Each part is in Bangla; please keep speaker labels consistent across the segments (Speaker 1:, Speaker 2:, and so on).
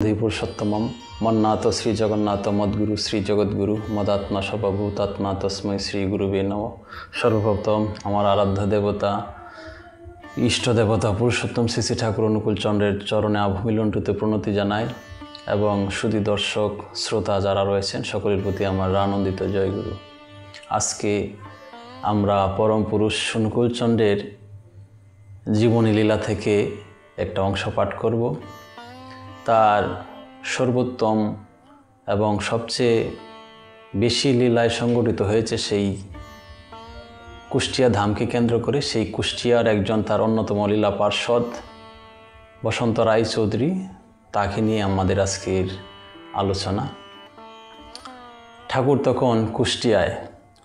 Speaker 1: पुरुषोत्तमं मन्नाथ श्री जगन्नाथ मद्गुरु श्री जगद्गुरु मदात्मा सर्वभूतात्मा तस्मै श्री गुरुवे नमः। सर्वप्रथम আমার আরাধ্য দেবতা ইষ্ট দেবতা পুরুষোত্তম শ্রী শ্রী ঠাকুর অনুকূল চন্দ্রের চরণে আভূমিলণ্ডিত প্রণতি জানাই এবং সুধী দর্শক শ্রোতা যারা রয়েছেন সকলের প্রতি আমার আনন্দিত জয়গুরু। আজকে আমরা পরম পুরুষ অনুকূল চন্দ্রের জীবনী লীলা থেকে একটা অংশ পাঠ করব। তার সর্বোত্তম এবং সবচেয়ে বেশি লীলায় সংগঠিত হয়েছে সেই কুষ্টিয়া ধামকে কেন্দ্র করে। সেই কুষ্টিয়ার একজন তার অন্যতম লীলা পার্ষদ বসন্ত রায়চৌধুরী, তাকে নিয়ে আমাদের আজকের আলোচনা। ঠাকুর তখন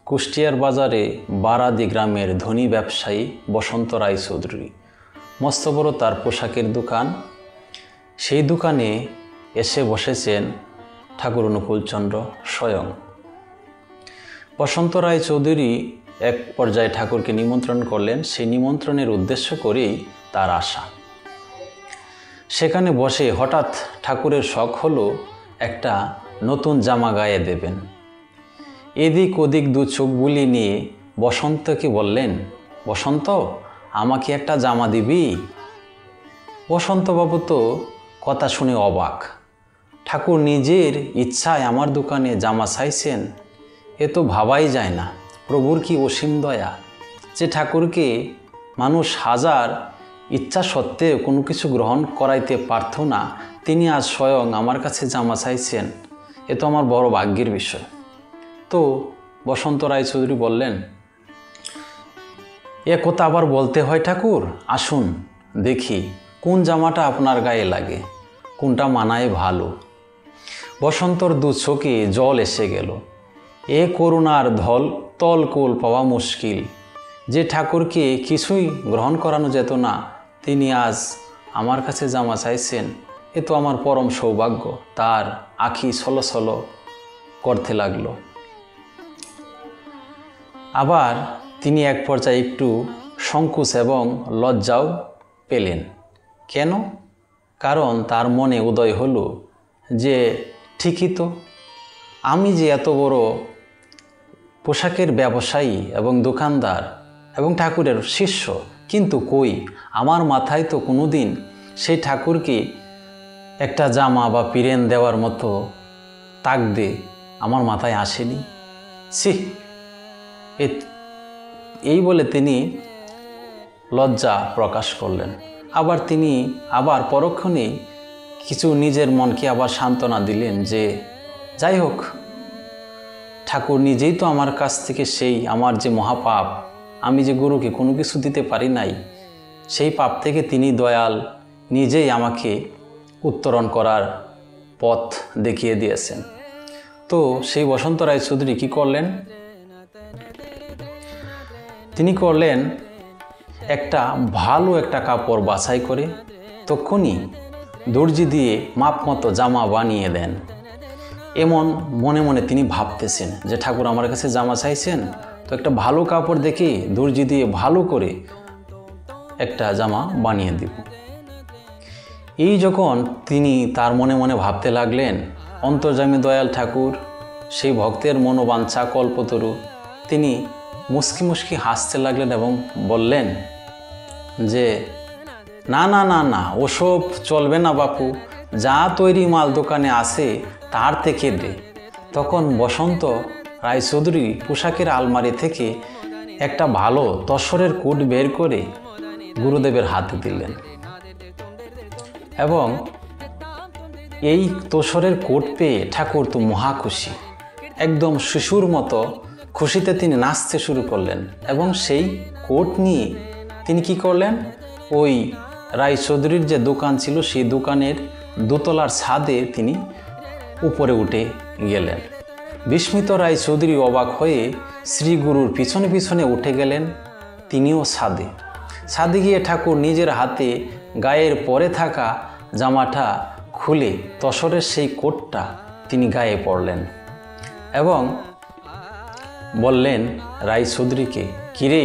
Speaker 1: কুষ্টিয়ার বাজারে বারাদি গ্রামের ধনী ব্যবসায়ী বসন্ত রায়চৌধুরী, মস্ত বড় তার পোশাকের দোকান। সেই দোকানে এসে বসেছেন ঠাকুর অনুকূল চন্দ্র স্বয়ং। বসন্ত রায়চৌধুরী এক পর্যায়ে ঠাকুরকে নিমন্ত্রণ করলেন। সেই নিমন্ত্রণের উদ্দেশ্য করেই তার আসা। সেখানে বসে হঠাৎ ঠাকুরের শখ হলো একটা নতুন জামা গায়ে দেবেন। এদিক ওদিক দু চোখ বুলিয়ে নিয়ে বসন্তকে বললেন, বসন্ত, আমাকে একটা জামা দিবি? বসন্তবাবু তো কথা শুনে অবাক। ঠাকুর নিজের ইচ্ছায় আমার দোকানে জামা চাইছেন, এ তো ভাবাই যায় না। প্রভুর কি অসীম দয়া যে ঠাকুরকে মানুষ হাজার ইচ্ছা সত্ত্বেও কোনো কিছু গ্রহণ করাইতে পারত না, তিনি আজ স্বয়ং আমার কাছে জামা চাইছেন, এ তো আমার বড় ভাগ্যের বিষয়। তো বসন্ত রায়চৌধুরী বললেন, এ কথা আবার বলতে হয় ঠাকুর? আসুন দেখি কোন জামাটা আপনার গায়ে লাগে, কোনটা মানায় ভালো। বসন্তর দু চোখে জল এসে গেল। এ করুণার তলকুল পাওয়া মুশকিল। যে ঠাকুরকে কিছুই গ্রহণ করানো যেত না, তিনি আজ আমার কাছে জামা চাইছেন, এ তো আমার পরম সৌভাগ্য। তার আখি ছলছল করতে লাগলো। আবার তিনি এক পর্যায়ে একটু সংকোচ এবং লজ্জাও পেলেন। কেন? কারণ তার মনে উদয় হলো যে ঠিকই তো, আমি যে এত বড় পোশাকের ব্যবসায়ী এবং দোকানদার এবং ঠাকুরের শিষ্য, কিন্তু কই আমার মাথায় তো কোনো দিন সেই ঠাকুরকে একটা জামা বা পিরেন দেওয়ার মতো তাকদে আমার মাথায় আসেনি। এই বলে তিনি লজ্জা প্রকাশ করলেন। আবার তিনি পরক্ষণেই কিছু নিজের মনকে আবার সান্ত্বনা দিলেন যে যাই হোক, ঠাকুর নিজেই তো আমার কাছ থেকে সেই আমার যে মহাপাপ, আমি যে গুরুকে কোনো কিছু দিতে পারি নাই, সেই পাপ থেকে তিনি দয়াল নিজেই আমাকে উত্তরণ করার পথ দেখিয়ে দিয়েছেন। তো সেই বসন্ত রায়চৌধুরী কী করলেন? তিনি করলেন ভালো একটা কাপড় বাছাই করে তখনই দর্জি দিয়ে মাপ মতো জামা বানিয়ে দেন। এমন মনে মনে তিনি ভাবতেছেন যে ঠাকুর আমার কাছে জামা চাইছেন, তো একটা ভালো কাপড় দেখে দর্জি দিয়ে ভালো করে একটা জামা বানিয়ে দিব। এই যখন তিনি তার মনে মনে ভাবতে লাগলেন, অন্তর্যামী দয়াল ঠাকুর সেই ভক্তের মনোবাঞ্ছা কল্পতরু, তিনি মুস্কি মুস্কি হাসতে লাগলেন এবং বললেন যে না না না না, ওসব চলবে না বাপু, যা তৈরি মাল দোকানে আছে তার থেকে দে। তখন বসন্ত রায়চৌধুরী পোশাকের আলমারি থেকে একটা ভালো তসরের কোট বের করে গুরুদেবের হাতে দিলেন এবং এই তসরের কোট পেয়ে ঠাকুর তো মহা খুশি, একদম শিশুর মতো খুশিতে তিনি নাচতে শুরু করলেন। এবং সেই কোট নিয়ে তিনি কি করলেন, ওই রায়চৌধুরীর যে দোকান ছিল সেই দোকানের দোতলার ছাদে তিনি উপরে উঠে গেলেন। বিস্মিত রায়চৌধুরী অবাক হয়ে শ্রীগুরুর পিছনে পিছনে উঠে গেলেন তিনিও ছাদে গিয়ে ঠাকুর নিজের হাতে গায়ের পরে থাকা জামাটা খুলে তসরের সেই কোটটা তিনি গায়ে পরলেন এবং বললেন রায়চৌধুরীকে, কিরে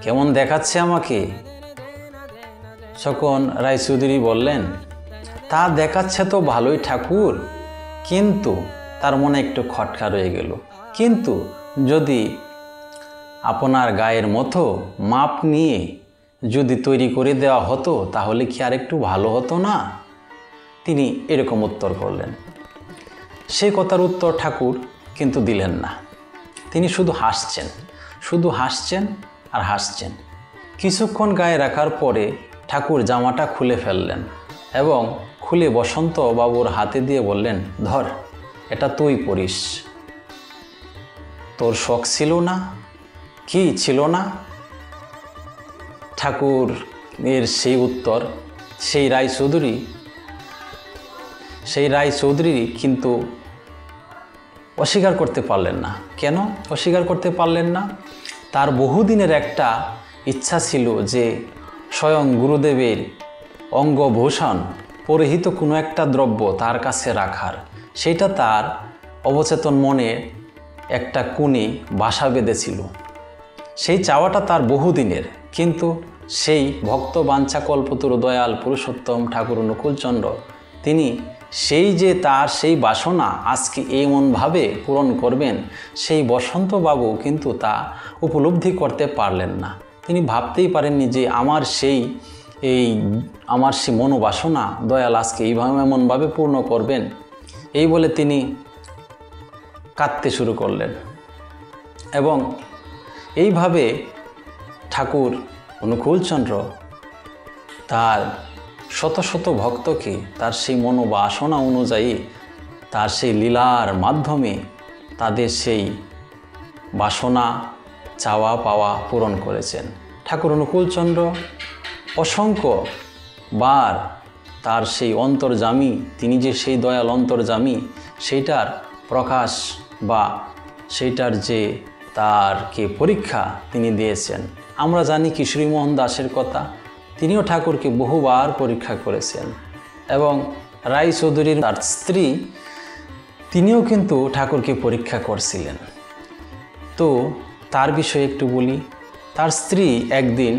Speaker 1: কেমন দেখাচ্ছে আমাকে? তখন রায়চৌধুরী বললেন, তা দেখাচ্ছে তো ভালোই ঠাকুর, কিন্তু তার মনে একটু খটকা রয়ে গেল। কিন্তু যদি আপনার গায়ের মতো মাপ নিয়ে যদি তৈরি করে দেওয়া হতো তাহলে কি আর একটু ভালো হতো না? তিনি এরকম উত্তর করলেন। সেই কথার উত্তর ঠাকুর কিন্তু দিলেন না। তিনি শুধু হাসছেন আর হাসছেন। কিছুক্ষণ গায়ে রাখার পরে ঠাকুর জামাটা খুলে ফেললেন এবং খুলে বসন্ত বাবুর হাতে দিয়ে বললেন, ধর, এটা তুই পরিস। তোর শখ ছিল না? কি ছিল না? ঠাকুর এর সেই উত্তর সেই রায়চৌধুরী কিন্তু অস্বীকার করতে পারলেন না। কেন অস্বীকার করতে পারলেন না? তার বহুদিনের একটা ইচ্ছা ছিল যে স্বয়ং গুরুদেবের অঙ্গভূষণ পরিহিত কোনো একটা দ্রব্য তার কাছে রাখার। সেটা তার অবচেতন মনে একটা কোণে বাসা বেঁধেছিল। সেই চাওয়াটা তার বহুদিনের, কিন্তু সেই ভক্ত বাঞ্ছা কল্পতরু দয়াল পুরুষোত্তম ঠাকুর অনুকূলচন্দ্র তিনি তার সেই বাসনা আজকে এমনভাবে পূরণ করবেন, সেই বসন্তবাবু কিন্তু তা উপলব্ধি করতে পারলেন না। তিনি ভাবতেই পারেননি যে আমার সেই মনোবাসনা দয়াল আজকে এমনভাবে পূর্ণ করবেন। এই বলে তিনি কাঁদতে শুরু করলেন এবং এইভাবে ঠাকুর অনুকূলচন্দ্র তার শত শত ভক্তকে তার সেই মনোবাসনা অনুযায়ী তার সেই লীলার মাধ্যমে তাদের সেই বাসনা চাওয়া পাওয়া পূরণ করেছেন। ঠাকুর অনুকূলচন্দ্র অসংখ্য বার তার সেই অন্তর্যামী, তিনি যে সেই দয়াল অন্তর্যামী, সেইটার প্রকাশ বা সেইটার যে তারকে পরীক্ষা তিনি দিয়েছেন। আমরা জানি কিশোরীমোহন দাসের কথা, তিনিও ঠাকুরকে বহুবার পরীক্ষা করেছেন এবং রায়চৌধুরীর তার স্ত্রী তিনিও কিন্তু ঠাকুরকে পরীক্ষা করছিলেন। তো তার বিষয়ে একটু বলি। তার স্ত্রী একদিন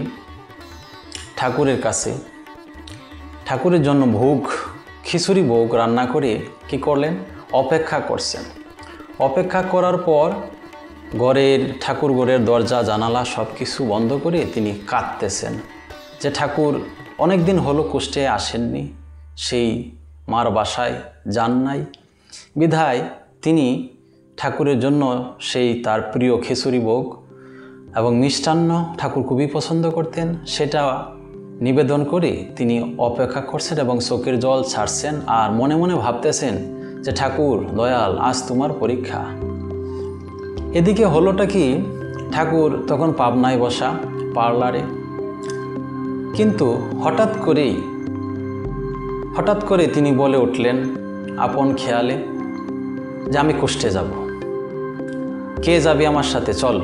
Speaker 1: ঠাকুরের কাছে ঠাকুরের জন্য খিচুড়ি ভোগ রান্না করে কি করলেন, অপেক্ষা করছেন। অপেক্ষা করার পর ঠাকুর ঘরের দরজা জানালা সব কিছু বন্ধ করে তিনি কাঁদতেছেন যে ঠাকুর অনেক দিন হলো কুষ্টিয়ায় আসেননি, সেই মার বাসায় যান নাই, বিধায় তিনি ঠাকুরের জন্য সেই তার প্রিয় খিচুড়ি ভোগ এবং মিষ্টান্ন ঠাকুর খুবই পছন্দ করতেন, সেটা নিবেদন করে তিনি অপেক্ষা করছেন এবং চোখের জল ছাড়ছেন আর মনে মনে ভাবতেছেন যে ঠাকুর দয়াল আজ তোমার পরীক্ষা। এদিকে হলোটা কি, ঠাকুর তখন পাবনায় বসা পার্লারে, কিন্তু হঠাৎ করে তিনি বলে উঠলেন আপন খেয়ালে যে আমি কুষ্টে যাব, কে যাবে আমার সাথে, চল।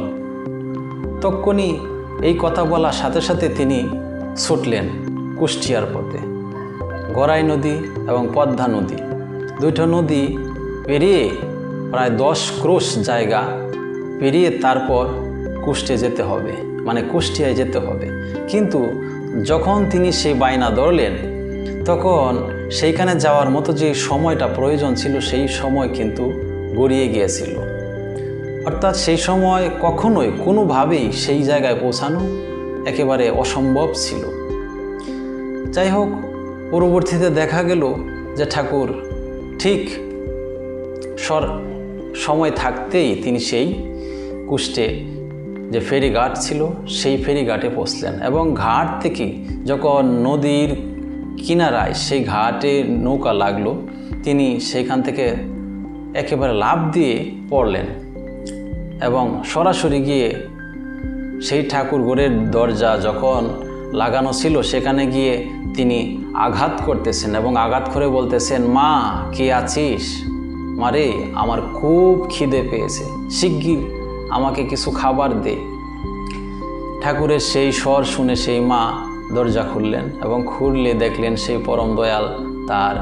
Speaker 1: তক্ষুনি এই কথা বলার সাথে সাথে তিনি ছুটলেন কুষ্টিয়ার পথে। গড়াই নদী এবং পদ্মা নদী, দুইটা নদী পেরিয়ে প্রায় 10 ক্রোশ জায়গা পেরিয়ে তারপর কুষ্টিয়ায় যেতে হবে। কিন্তু যখন তিনি সেই বায়না ধরলেন তখন সেইখানে যাওয়ার মতো যে সময়টা প্রয়োজন ছিল সেই সময় কিন্তু গড়িয়ে গিয়েছিল। অর্থাৎ সেই সময় কখনোই কোনোভাবেই সেই জায়গায় পৌঁছানো একেবারে অসম্ভব ছিল। যাই হোক, পরবর্তীতে দেখা গেল যে ঠাকুর ঠিক সময় থাকতেই তিনি সেই কুষ্টে যে ফেরিঘাট ছিল সেই ফেরিঘাটে পৌঁছলেন এবং ঘাট থেকে যখন নদীর কিনারায় সেই ঘাটে নৌকা লাগলো, তিনি সেইখান থেকে একেবারে লাফ দিয়ে পড়লেন এবং সরাসরি গিয়ে সেই ঠাকুর ঘরের দরজা যখন লাগানো ছিল সেখানে গিয়ে তিনি আঘাত করতেছেন এবং আঘাত করে বলতেছেন, মা কে আছিস? মারে, আমার খুব খিদে পেয়েছে, শিগগির আমাকে কিছু খাবার দে। ঠাকুরের সেই স্বর শুনে সেই মা দরজা খুললেন এবং খুললে দেখলেন সেই পরম দয়াল তার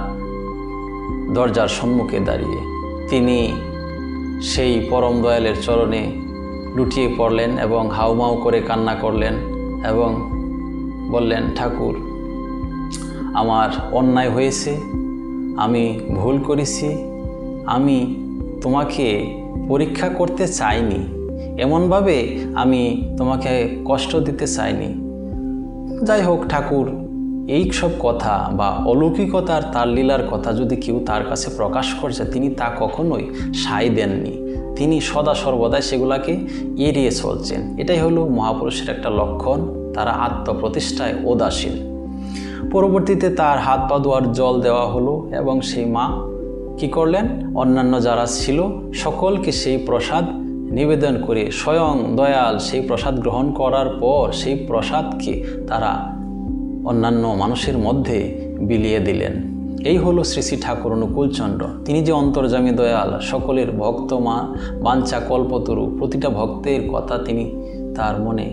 Speaker 1: দরজার সম্মুখে দাঁড়িয়ে। তিনি সেই পরম দয়ালের চরণে লুটিয়ে পড়লেন এবং হাউমাউ করে কান্না করলেন এবং বললেন, ঠাকুর আমার অন্যায় হয়েছে, আমি ভুল করেছি, আমি তোমাকে পরীক্ষা করতে চাইনি, এমনভাবে আমি তোমাকে কষ্ট দিতে চাইনি। যাই হোক, ঠাকুর এই সব কথা বা অলৌকিকতার তার লীলার কথা যদি কেউ তার কাছে প্রকাশ করছে, তিনি তা কখনোই সায় দেননি। তিনি সদা সর্বদাই সেগুলাকে এড়িয়ে চলছেন। এটাই হলো মহাপুরুষের একটা লক্ষণ, তারা আত্মপ্রতিষ্ঠায় উদাসীন। পরবর্তীতে তার হাত পা ধোয়ার জল দেওয়া হলো এবং সেই মা কি করলেন, অন্যান্য যারা ছিল সকলকে সেই প্রসাদ নিবেদন করে স্বয়ং দয়াল সেই প্রসাদ গ্রহণ করার পর সেই প্রসাদকে তারা অন্যান্য মানুষের মধ্যে বিলিয়ে দিলেন। এই হলো শ্রী শ্রী ঠাকুর অনুকূলচন্দ্র। তিনি যে অন্তর্যামী দয়াল, সকলের ভক্ত মা বাঞ্ছা কল্পতরু, প্রতিটা ভক্তের কথা তিনি তার মনে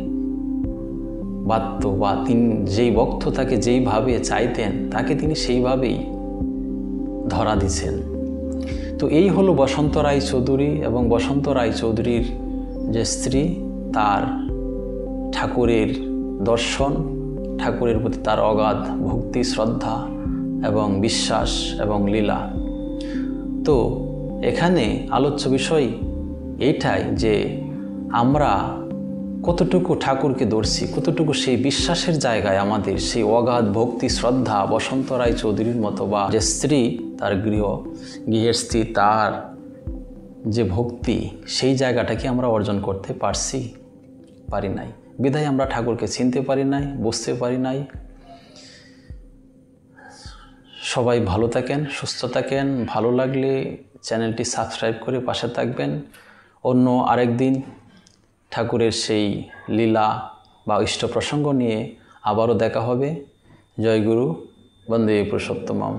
Speaker 1: বাধ্য, বা তিনি যেই ভক্ত তাকে যেইভাবে চাইতেন তাকে তিনি সেইভাবেই ধরা দিছেন। তো এই হলো বসন্ত রায় চৌধুরী, এবং বসন্ত রায় চৌধুরীর যে স্ত্রী, তার ঠাকুরের দর্শন, ঠাকুরের প্রতি তার অগাধ ভক্তি, শ্রদ্ধা এবং বিশ্বাস এবং লীলা। তো এখানে আলোচ্য বিষয় এইটাই যে আমরা কতটুকু ঠাকুরকে ধরছি, কতটুকু সেই বিশ্বাসের জায়গায় আমাদের সেই অগাধ ভক্তি শ্রদ্ধা বসন্ত রায় চৌধুরীর মতো, বা যে স্ত্রী তার গৃহের স্ত্রী তার যে ভক্তি, সেই জায়গাটাকে আমরা অর্জন করতে পারি নাই। বিধায় আমরা ঠাকুরকে চিনতে পারি নাই, বুঝতে পারি নাই। সবাই ভালো থাকেন, সুস্থ থাকেন। ভালো লাগলে চ্যানেলটি সাবস্ক্রাইব করে পাশে থাকবেন। অন্য আরেকদিন ঠাকুরের সেই লীলা বা ইষ্ট প্রসঙ্গ নিয়ে আবারও দেখা হবে। জয় গুরু, বন্দে পুরুষোত্তমম।